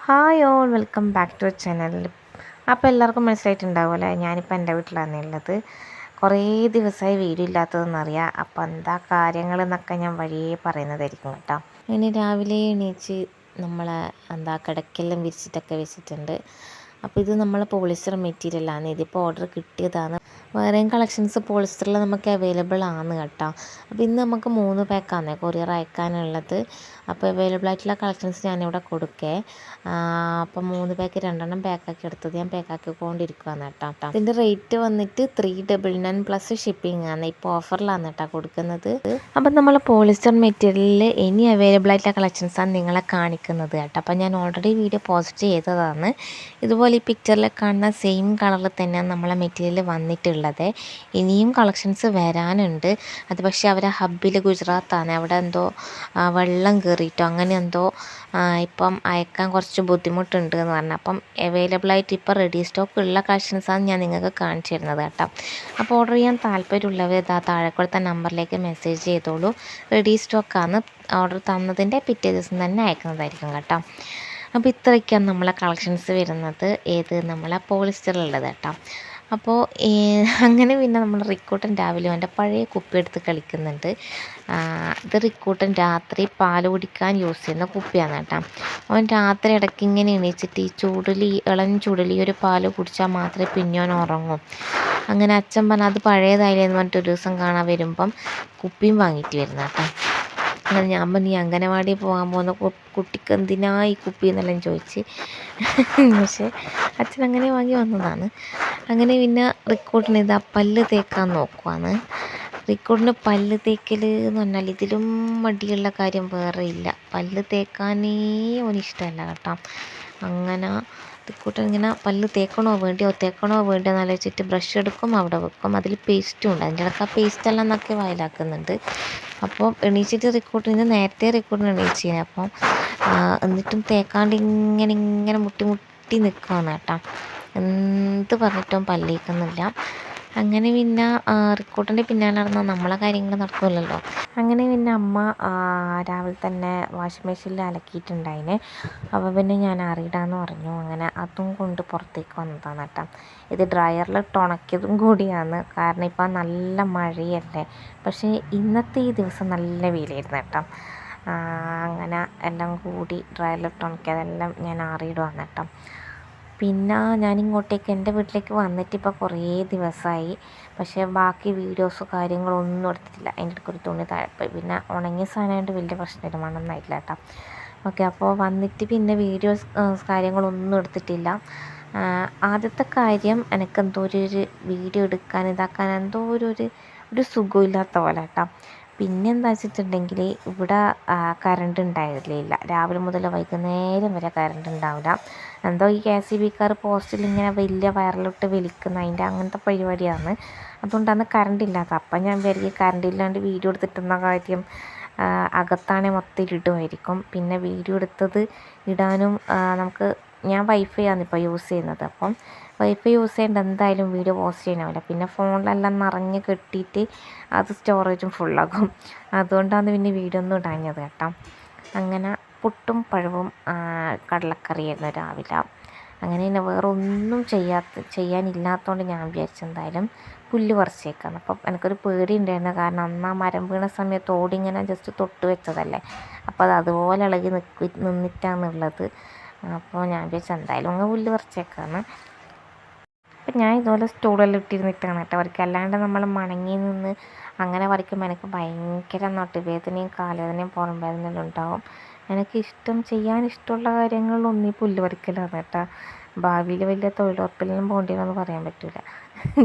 Hi all welcome back to channel. അപ്പോൾ എല്ലാവർക്കും മനസ്സിലായിട്ടുണ്ടാവുമല്ലേ, ഞാനിപ്പോൾ എൻ്റെ വീട്ടിലാണ് ഉള്ളത്. കുറേ ദിവസമായി വീഡിയോ ഇല്ലാത്തതെന്നറിയാം. അപ്പോൾ എന്താ കാര്യങ്ങളെന്നൊക്കെ ഞാൻ വഴിയേ പറയുന്നതായിരിക്കും കേട്ടോ. ഇനി രാവിലെ എണീച്ച് നമ്മൾ കിടക്കെല്ലാം വിരിച്ചിട്ടൊക്കെ വെച്ചിട്ടുണ്ട്. അപ്പോൾ ഇത് നമ്മൾ പോളിസ്റ്റർ മെറ്റീരിയലാണ്. ഇതിപ്പോൾ ഓർഡർ കിട്ടിയതാണ്. വേറെയും കളക്ഷൻസ് പോളിസ്റ്ററിൽ നമുക്ക് അവൈലബിൾ ആണ് കേട്ടോ. അപ്പോൾ ഇന്ന് നമുക്ക് 3 പാക്കാണ് കൊറിയർ അയക്കാനുള്ളത്. അപ്പോൾ അവൈലബിൾ ആയിട്ടുള്ള കളക്ഷൻസ് ഞാനിവിടെ കൊടുക്കേ. അപ്പം 3 പാക്ക് 2 പാക്കാക്കി എടുത്തത് ഞാൻ പാക്കാക്കിക്കൊണ്ടിരിക്കുകയാണ് കേട്ടോ. ഇതിൻ്റെ റേറ്റ് വന്നിട്ട് 399 പ്ലസ് ഷിപ്പിംഗ് ആണ്. ഇപ്പോൾ ഓഫറിലാണ് കേട്ടോ കൊടുക്കുന്നത്. അപ്പം നമ്മൾ പോളിസ്റ്റർ മെറ്റീരിയലിൽ ഇനി അവൈലബിൾ ആയിട്ടുള്ള കളക്ഷൻസാണ് നിങ്ങളെ കാണിക്കുന്നത് കേട്ടോ. അപ്പം ഞാൻ ഓൾറെഡി വീഡിയോ പോസ്റ്റ് ചെയ്തതാണ്. ഇതുപോലെ ഈ പിക്ചറിൽ കാണുന്ന സെയിം കളറിൽ തന്നെയാണ് നമ്മളെ മെറ്റീരിയൽ വന്നിട്ടുള്ളത്. ഇനിയും കളക്ഷൻസ് വരാനുണ്ട്. അത് പക്ഷേ അവരെ ഹബ്ബിൽ ഗുജറാത്താണ്. അവിടെ എന്തോ വെള്ളം കയറിയിട്ടോ അങ്ങനെ എന്തോ ഇപ്പം അയക്കാൻ കുറച്ച് ബുദ്ധിമുട്ടുണ്ട് എന്ന് പറഞ്ഞു. അപ്പം അവൈലബിൾ ആയിട്ട് ഇപ്പോൾ റെഡി സ്റ്റോക്ക് ഉള്ള കളക്ഷൻസാണ് ഞാൻ നിങ്ങൾക്ക് കാണിച്ചു തരുന്നത് കേട്ടോ. അപ്പോൾ ഓർഡർ ചെയ്യാൻ താല്പര്യമുള്ളവർ ഇതാ താഴെ കൊടുത്ത നമ്പറിലേക്ക് മെസ്സേജ് ചെയ്തോളൂ. റെഡി സ്റ്റോക്കാണ്. ഓർഡർ തന്നതിൻ്റെ പിറ്റേ ദിവസം തന്നെ അയക്കുന്നതായിരിക്കും കേട്ടോ. അപ്പോൾ ഇത്രയൊക്കെയാണ് നമ്മളെ കളക്ഷൻസ് വരുന്നത്. നമ്മളെ പോളിസ്റ്ററിലുള്ളത് കേട്ടോ. അപ്പോൾ അങ്ങനെ പിന്നെ നമ്മൾ റിക്കൂട്ടൻ രാവിലെ അവൻ്റെ പഴയ കുപ്പി എടുത്ത് കളിക്കുന്നുണ്ട്. ഇത് റിക്കൂട്ടൻ രാത്രി പാൽ കുടിക്കാൻ യൂസ് ചെയ്യുന്ന കുപ്പിയാണ് കേട്ടോ. അവൻ രാത്രി ഇടയ്ക്ക് ഇങ്ങനെ എണീച്ചിട്ട് ഇളം ചൂടിൽ ഈ ഒരു പാൽ കുടിച്ചാൽ മാത്രമേ പിന്നെ അവൻ ഉറങ്ങും. അങ്ങനെ അച്ഛൻ പറഞ്ഞാൽ അത് പഴയതായില്ലെന്ന് പറഞ്ഞിട്ട് ഒരു ദിവസം കാണാൻ വരുമ്പം കുപ്പിയും വാങ്ങിയിട്ട് വരുന്ന കേട്ടോ. അങ്ങനെ ഞാൻ പറഞ്ഞു, നീ അംഗനവാടി പോകാൻ പോകുന്ന കുട്ടിക്ക് എന്തിനാ ഈ കുപ്പി എന്നെല്ലാം ചോദിച്ച്. പക്ഷേ അച്ഛൻ അങ്ങനെ വാങ്ങി വന്നതാണ്. അങ്ങനെ പിന്നെ റിക്കോർഡിന് ഇതാ പല്ല് തേക്കാൻ നോക്കുവാണ്. റിക്കോർഡിന് പല്ല് തേക്കൽ എന്ന് പറഞ്ഞാൽ ഇതിലും മടിയുള്ള കാര്യം വേറെ ഇല്ല. പല്ല് തേക്കാനേ അവനിഷ്ടമല്ല കേട്ടോ. അങ്ങനെ റിക്കൂട്ടൻ ഇങ്ങനെ പല്ല് തേക്കണോ വേണ്ടിയോ എന്നാലോചിച്ചിട്ട് ബ്രഷ് എടുക്കും, അവിടെ വെക്കും. അതിൽ പേസ്റ്റും ഉണ്ട്. അതിൻ്റെ ഇടയ്ക്ക് ആ പേസ്റ്റെല്ലാം എന്നൊക്കെ വായിലാക്കുന്നുണ്ട്. അപ്പോൾ എണീച്ചിട്ട് നേരത്തെ റിക്കോർഡിന് എണീച്ചിന്. അപ്പം എന്നിട്ടും തേക്കാണ്ട് ഇങ്ങനെ മുട്ടി നിൽക്കുകയാണ് കേട്ടോ. എന്ത് പറഞ്ഞിട്ടും പല്ലേക്കുന്നില്ല. അങ്ങനെ പിന്നെ റിക്കോർഡിൻ്റെ പിന്നാലെ നടന്നാൽ നമ്മളെ കാര്യങ്ങൾ നടക്കില്ലല്ലോ. അങ്ങനെ പിന്നെ അമ്മ രാവിലെ തന്നെ വാഷിംഗ് മെഷീനിൽ അലക്കിയിട്ടുണ്ടായിന്. അപ്പോൾ പിന്നെ ഞാൻ അറിയിടാന്ന് പറഞ്ഞു. അങ്ങനെ അതും കൊണ്ട് പുറത്തേക്ക് വന്നതാണ് കേട്ടോ. ഇത് ഡ്രയറിലിട്ട് ഉണക്കിയതും കൂടിയാണ്. കാരണം ഇപ്പം നല്ല മഴയല്ലേ. പക്ഷേ ഇന്നത്തെ ഈ ദിവസം നല്ല വെയിലായിരുന്നു കേട്ടോ. അങ്ങനെ എല്ലാം കൂടി ഡ്രയറിലിട്ട് ഉണക്കിയതെല്ലാം ഞാൻ അറിയിടുവാണ് കേട്ടോ. പിന്നെ ഞാനിങ്ങോട്ടേക്ക് എൻ്റെ വീട്ടിലേക്ക് വന്നിട്ട് ഇപ്പോൾ കുറേ ദിവസമായി. പക്ഷേ ബാക്കി വീഡിയോസോ കാര്യങ്ങളൊന്നും എടുത്തിട്ടില്ല. അതിൻ്റെ ഇടയ്ക്ക് ഒരു തുണി താഴെപ്പോയി. പിന്നെ ഉണങ്ങിയ സാധനമായിട്ട് വലിയ പ്രശ്നമില്ല, മണ്ണൊന്നായിട്ടില്ല കേട്ടോ. ഓക്കെ, അപ്പോൾ വന്നിട്ട് പിന്നെ വീഡിയോസ് കാര്യങ്ങളൊന്നും എടുത്തിട്ടില്ല. ആദ്യത്തെ കാര്യം എനിക്കെന്തോ ഒരു വീഡിയോ എടുക്കാൻ എന്തോ ഒരു സുഖമില്ലാത്ത പോലെ കേട്ടോ. പിന്നെ എന്താ വെച്ചിട്ടുണ്ടെങ്കിൽ ഇവിടെ കറണ്ട് ഉണ്ടായിരുന്നില്ല. രാവിലെ മുതൽ വൈകുന്നേരം വരെ കറണ്ട് ഉണ്ടാവില്ല. എന്തോ ഈ KCBക്കാർ പോസ്റ്റിൽ ഇങ്ങനെ വലിയ വയറിലിട്ട് വലിക്കുന്ന അങ്ങനത്തെ പരിപാടിയാണ്. അതുകൊണ്ടാണ് കറണ്ട് ഇല്ലാത്തത്. അപ്പം ഞാൻ വിചാരിക്കും കറണ്ട് ഇല്ലാണ്ട് വീഡിയോ എടുത്തിട്ടെന്ന കാര്യം, അകത്താണെങ്കിൽ മൊത്തം ഇരുട്ടുമായിരിക്കും. പിന്നെ വീഡിയോ എടുത്തത് ഇടാനും ഞാൻ വൈഫൈ ആണ് ഇപ്പോൾ യൂസ് ചെയ്യുന്നത്. അപ്പം വൈഫൈ യൂസ് ചെയ്യേണ്ട എന്തായാലും വീഡിയോ പോസ്റ്റ് ചെയ്യണമല്ലോ. പിന്നെ ഫോണിലെല്ലാം നിറഞ്ഞ് കെട്ടിയിട്ട് അത് സ്റ്റോറേജും ഫുള്ളാകും. അതുകൊണ്ടാണ് പിന്നെ വീഡിയോ ഒന്നും ഇടാഞ്ഞത് കേട്ടോ. അങ്ങനെ പുട്ടും പഴവും കടലക്കറിയായിരുന്നു രാവിലെ. അങ്ങനെ പിന്നെ വേറെ ഒന്നും ചെയ്യാനില്ലാത്തതുകൊണ്ട് ഞാൻ വിചാരിച്ചെന്തായാലും പുല്ല് പറിച്ചേക്കാന്ന്. അപ്പം എനിക്കൊരു പേടി ഉണ്ടായിരുന്നു. കാരണം അന്ന് ആ മരം വീണ സമയത്ത് ഓടിങ്ങനെ ജസ്റ്റ് തൊട്ട് വെച്ചതല്ലേ. അപ്പോൾ അത് അതുപോലെ ഇളകി നിന്നിട്ടാണുള്ളത്. അപ്പോൾ ഞാൻ വിചാരിച്ചു എന്തായാലും അങ്ങ് പുല്ല് പറിച്ചേക്കാന്ന്. അപ്പം ഞാൻ ഇതുപോലെ സ്റ്റൂളെല്ലാം ഇട്ടിരുന്നിട്ടാണ് കേട്ടോ വരയ്ക്കുക. അല്ലാണ്ട് നമ്മൾ മണങ്ങി നിന്ന് അങ്ങനെ വരയ്ക്കുമ്പോൾ എനിക്ക് ഭയങ്കര നടുവേദനയും കാലുവേദനയും പുറം വേദനയെല്ലാം ഉണ്ടാവും. ചെയ്യാൻ ഇഷ്ടമുള്ള കാര്യങ്ങളിലൊന്നും ഈ പുല്ല് പറിക്കലാണ് കേട്ടോ. ഭാവിയിൽ വലിയ തൊഴിലുറപ്പിലും പോകേണ്ടിയെന്നൊന്നും പറയാൻ പറ്റില്ല.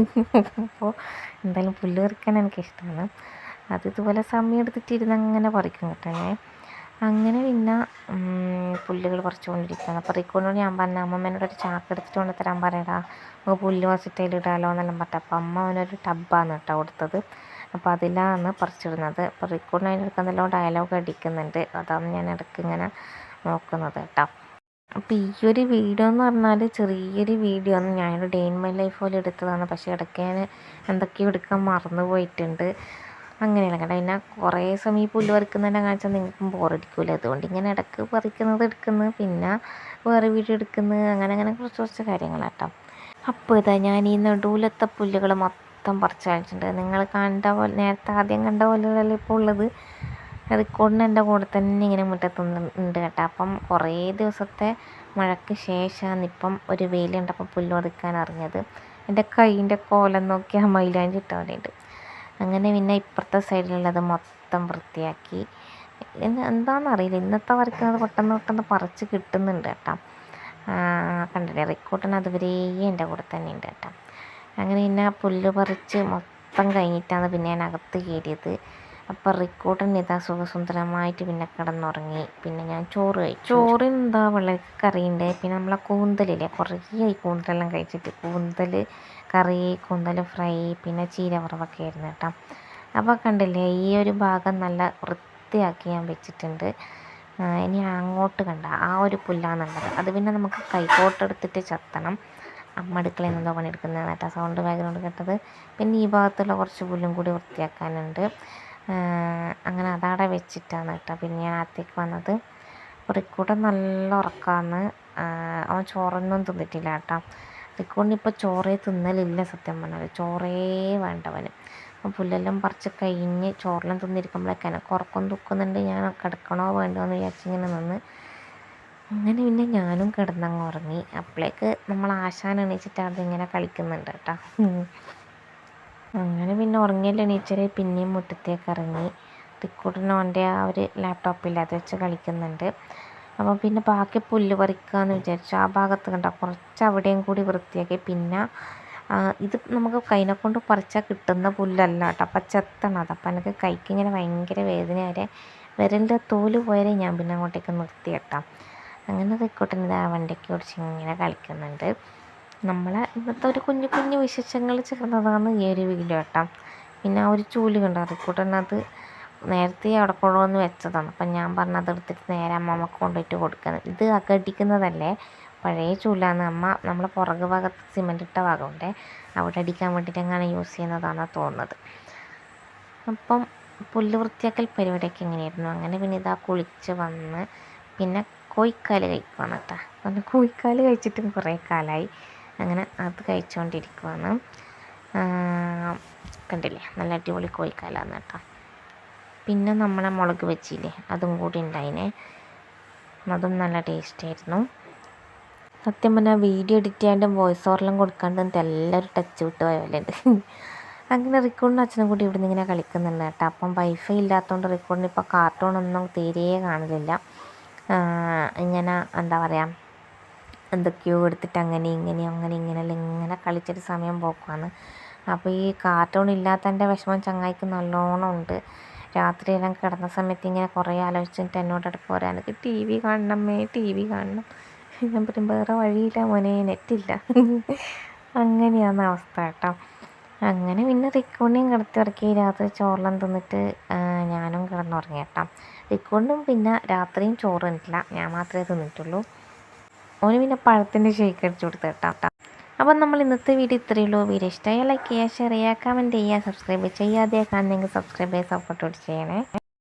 അപ്പോൾ എന്തായാലും പുല്ല് പറിക്കാൻ എനിക്കിഷ്ടമാണ്. ഇതുപോലെ സമയം എടുത്തിട്ടിരുന്ന് അങ്ങനെ പറിക്കും കേട്ടോ ഞാൻ. അങ്ങനെ പിന്നെ പുല്ലുകൾ പറിച്ചുകൊണ്ടിരിക്കുകയാണ്. അപ്പോൾ റിക്കോനോട് ഞാൻ പറഞ്ഞു, അമ്മമ്മേനോടൊരു ചാക്ക് എടുത്തിട്ട് കൊണ്ട് തരാൻ പറയടാ, നമുക്ക് പുല്ല് പറിച്ചിട്ട് അതിലിടാലോ എന്നെല്ലാം പറഞ്ഞു. അപ്പോൾ അമ്മ അവനൊരു ടബ്ബാണ് കേട്ടോ കൊടുത്തത്. അപ്പോൾ അതിലാണ് പറിച്ചിടുന്നത്. അപ്പോൾ റിക്കോർഡിന് അതിൻ്റെ അടുത്ത് എന്തെല്ലാം ഡയലോഗ് അടിക്കുന്നുണ്ട്. അതാണ് ഞാൻ ഇടയ്ക്ക് ഇങ്ങനെ നോക്കുന്നത് കേട്ടോ. അപ്പോൾ ഈ ഒരു വീഡിയോ എന്ന് പറഞ്ഞാൽ ചെറിയൊരു വീഡിയോ ആണ്. ഞാനൊരു ഡേ ഇൻ മൈ ലൈഫ് പോലെ എടുത്തതാണ്. പക്ഷേ ഇടയ്ക്ക് ഞാൻ എന്തൊക്കെയോ എടുക്കാൻ മറന്നു പോയിട്ടുണ്ട്. അങ്ങനെയല്ല കേട്ടോ. പിന്നെ കുറേ സമയം ഈ പുല്ല് പറിക്കുന്നതിനെ കാണിച്ചാൽ നിങ്ങൾക്കും ബോറടിക്കില്ല. അതുകൊണ്ട് ഇങ്ങനെ ഇടയ്ക്ക് പറിക്കുന്നത് എടുക്കുന്നു, പിന്നെ വേറെ വീഡിയോ എടുക്കുന്നു, അങ്ങനെ കുറച്ച് കാര്യങ്ങളാട്ടോ. അപ്പോൾ ഇതാ ഞാൻ ഈ നടുവിലത്തെ പുല്ലുകൾ മൊത്തം പറിച്ച് കളഞ്ഞിട്ടുണ്ട്. നിങ്ങൾ കണ്ട പോലെ നേരത്തെ ആദ്യം കണ്ട പോലെയല്ല ഇപ്പോൾ ഉള്ളത്. റിക്കോർഡിന് എൻ്റെ കൂടെ തന്നെ ഇങ്ങനെ മുറ്റത്തുണ്ട് കേട്ടോ. അപ്പം കുറേ ദിവസത്തെ മഴയ്ക്ക് ശേഷമാണ് ഇപ്പം ഒരു വെയിലുണ്ടപ്പോൾ പുല്ല് പറിക്കാൻ ഇറങ്ങിയത്. എൻ്റെ കൈയിൻ്റെ കോലം നോക്കി ആ മൈലാഞ്ചി ഇട്ട പോലെയുണ്ട്. അങ്ങനെ പിന്നെ ഇപ്പുറത്തെ സൈഡിലുള്ളത് മൊത്തം വൃത്തിയാക്കി. എന്താണെന്നറിയില്ല, ഇന്നത്തെ വരയ്ക്കുന്നത് പെട്ടെന്ന് പറിച്ച് കിട്ടുന്നുണ്ട് കേട്ടോ. കണ്ടില്ലേ, റിക്കോർഡിന് അതുവരെ എൻ്റെ കൂടെ തന്നെ ഉണ്ട് കേട്ടോ. അങ്ങനെ പിന്നെ പുല്ല് പറിച്ച് മൊത്തം കഴിഞ്ഞിട്ടാണ് പിന്നെ ഞാൻ അകത്ത് കയറിയത്. അപ്പോൾ റിക്കോർഡിന് ഇതാ സുഖസുന്ദരമായിട്ട് പിന്നെ കിടന്നുറങ്ങി. പിന്നെ ഞാൻ ചോറ് കഴിച്ചു. ചോറിന് എന്താ വെള്ളക്കറിയുണ്ട്. പിന്നെ നമ്മളെ കൂന്തലില്ലേ, കുറേ കൂന്തലെല്ലാം കഴിച്ചിട്ട് കൂന്തൽ കറി, കൂന്തൽ ഫ്രൈ, പിന്നെ ചീര വറവൊക്കെ ആയിരുന്നു കേട്ടോ. അപ്പോൾ കണ്ടില്ലേ, ഈ ഒരു ഭാഗം നല്ല വൃത്തിയാക്കി ഞാൻ വെച്ചിട്ടുണ്ട്. ഇനി അങ്ങോട്ട് കണ്ട ആ ഒരു പുല്ലാന്നുള്ളത്, അത് പിന്നെ നമുക്ക് കൈക്കോട്ടെടുത്തിട്ട് ചത്തണം. അമ്മ അടുക്കളയിൽ നിന്നോ പണിയെടുക്കുന്നത് കേട്ടോ, സൗണ്ട് ബാക്ക്ഗ്രൗണ്ട് കേട്ടത്. പിന്നെ ഈ ഭാഗത്തുള്ള കുറച്ച് പുല്ലും കൂടി വൃത്തിയാക്കാനുണ്ട്. അങ്ങനെ അതവിടെ വെച്ചിട്ടാണ് കേട്ടോ പിന്നെ ഞാൻ അകത്തേക്ക് വന്നത്. റിക്കൂട്ടൻ നല്ല ഉറക്കമാണ്. അവൻ ചോറൊന്നും തിന്നിട്ടില്ല കേട്ടോ. റിക്കൂട്ടിനിപ്പോൾ ചോറേ തിന്നലില്ല, സത്യം പറഞ്ഞാൽ ചോറേ വേണ്ടവന്. അപ്പം പുല്ലെല്ലാം പറിച്ച് കഴിഞ്ഞ് ചോറെല്ലാം തിന്നിരിക്കുമ്പോഴേക്കാണ് ഉറക്കം തൂക്കുന്നുണ്ട്. ഞാൻ കിടക്കണോ വേണ്ടോ എന്ന് വിചാരിച്ചിങ്ങനെ നിന്ന്. അങ്ങനെ പിന്നെ ഞാനും കിടന്നങ്ങ് ഉറങ്ങി. അപ്പോഴേക്ക് നമ്മൾ ആശാൻ എണീച്ചിട്ട് അതിങ്ങനെ കളിക്കുന്നുണ്ട് കേട്ടോ. അങ്ങനെ പിന്നെ ഉറങ്ങിയല്ലോ എണീച്ചരെ പിന്നെയും മുറ്റത്തേക്ക് ഇറങ്ങി. റിക്കൂട്ടൻ അവൻ്റെ ആ ഒരു ലാപ്ടോപ്പിൽ അത് വെച്ച് കളിക്കുന്നുണ്ട്. അപ്പോൾ പിന്നെ ബാക്കി പുല്ല് പറിക്കാമെന്ന് വിചാരിച്ചു. ആ ഭാഗത്ത് കണ്ട കുറച്ച് അവിടെയും കൂടി വൃത്തിയാക്കി. പിന്നെ ഇത് നമുക്ക് കൈനെ കൊണ്ട് പറിച്ചാൽ കിട്ടുന്ന പുല്ലല്ല കേട്ടോ, അപ്പം ചെത്തണം. അതപ്പം എനിക്ക് കൈക്കിങ്ങനെ ഭയങ്കര വേദന വരെ, വിരലിൻ്റെ തോല് പോയാലേ ഞാൻ പിന്നെ അങ്ങോട്ടേക്ക് നിർത്തി കേട്ടോ. അങ്ങനെ റിക്കൂട്ടൻ ഇത് ആ വണ്ടിക്ക് ഓടിച്ച് ഇങ്ങനെ കളിക്കുന്നുണ്ട്. നമ്മളെ ഇന്നത്തെ ഒരു കുഞ്ഞു വിശേഷങ്ങൾ ചേർന്നതാണ് ഈ ഒരു വീഡിയോ കേട്ടോ. പിന്നെ ആ ഒരു ചൂല് കണ്ടോ, റിക്കൂട്ടനത് നേരത്തെ അവിടെ കൊണ്ടുവന്ന് വെച്ചതാണ്. അപ്പം ഞാൻ പറഞ്ഞത് എടുത്തിട്ട് നേരെ അമ്മമ്മക്ക് കൊണ്ടുപോയിട്ട് കൊടുക്കുന്നത്. ഇത് അടിക്കുന്നതല്ലേ, പഴയ ചൂലാണ്. അമ്മ നമ്മൾ പുറകു ഭാഗത്ത് സിമെൻ്റ് ഇട്ട ഭാഗമുണ്ട്, അവിടെ അടിക്കാൻ വേണ്ടിയിട്ട് അങ്ങനെ യൂസ് ചെയ്യുന്നതാണെന്ന് തോന്നുന്നത്. അപ്പം പുല്ല് വൃത്തിയാക്കൽ പരിപാടിയൊക്കെ എങ്ങനെയായിരുന്നു. അങ്ങനെ പിന്നെ ഇതാ കുളിച്ച് വന്ന് പിന്നെ കോഴിക്കാല് കഴിക്കുവാണ് കേട്ടോ. അപ്പം കോഴിക്കാല് കഴിച്ചിട്ടും കുറേ കാലമായി. അങ്ങനെ അത് കഴിച്ചുകൊണ്ടിരിക്കുവാണ്. കണ്ടില്ലേ, നല്ല അടിപൊളി കോഴിക്കാലാണ് കേട്ടോ. പിന്നെ നമ്മളെ മുളക് വെച്ചില്ലേ, അതും കൂടി ഉണ്ടായിനെ, അതും നല്ല ടേസ്റ്റായിരുന്നു. സത്യം പറഞ്ഞാൽ വീഡിയോ എഡിറ്റ് ചെയ്യാണ്ടും വോയിസ് ഓവറെല്ലാം കൊടുക്കാണ്ടും എല്ലാവരും ടച്ച് വിട്ട് പോയ പോലെ ഉണ്ട്. അങ്ങനെ റിക്കോർഡിനും അച്ഛനും കൂടി ഇവിടെ നിന്ന് ഇങ്ങനെ കളിക്കുന്നുണ്ട് കേട്ടോ. അപ്പം വൈഫൈ ഇല്ലാത്തതുകൊണ്ട് റിക്കോർഡിന് ഇപ്പോൾ കാർട്ടൂണൊന്നും തീരെ കാണലില്ല. ഇങ്ങനെ എന്താ പറയുക, എന്തൊക്കെയോ എടുത്തിട്ട് അങ്ങനെ ഇങ്ങനെയെല്ലാം ഇങ്ങനെ കളിച്ചിട്ട് സമയം പോക്കുവാണ്. അപ്പോൾ ഈ കാർട്ടൂൺ ഇല്ലാത്തതിൻ്റെ വിഷമം ചങ്ങായിക്ക് നല്ലോണം ഉണ്ട്. രാത്രിയെല്ലാം കിടന്ന സമയത്ത് ഇങ്ങനെ കുറേ ആലോചിച്ചിട്ട് എന്നോട് അടുപ്പ് പറയാൻ, എനിക്ക് TV കാണണമേ, TV കാണണം. ഞാൻ പറയും വേറെ വഴിയില്ല മോനെ, നെറ്റില്ല. അങ്ങനെയാണ് അവസ്ഥ കേട്ടോ. അങ്ങനെ പിന്നെ റിക്കോണിനെയും കിടത്തി ഉറക്കി രാത്രി ചോറെല്ലാം തിന്നിട്ട് ഞാനും കിടന്നുറങ്ങി കേട്ടോ. റിക്കോണിനും പിന്നെ രാത്രിയും ചോറ് തിന്നിട്ടില്ല, ഞാൻ മാത്രമേ തിന്നിട്ടുള്ളൂ. ഓന് പിന്നെ പഴത്തിൻ്റെ ഷേക്ക് അടിച്ചു കൊടുത്തു കേട്ടോ. അപ്പം നമ്മൾ ഇന്നത്തെ വീഡിയോ ഇത്രയേ ഉള്ളൂ. വീഡിയോ ഇഷ്ടമായി ലൈക്ക് ചെയ്യുക, ഷെയർ ചെയ്യുക, കമൻറ്റ് ചെയ്യുക, സബ്സ്ക്രൈബ് ചെയ്യാതെ കാണുന്നെങ്കിൽ സബ്സ്ക്രൈബ് ചെയ്ത് സപ്പോർട്ട് ചെയ്യണേ.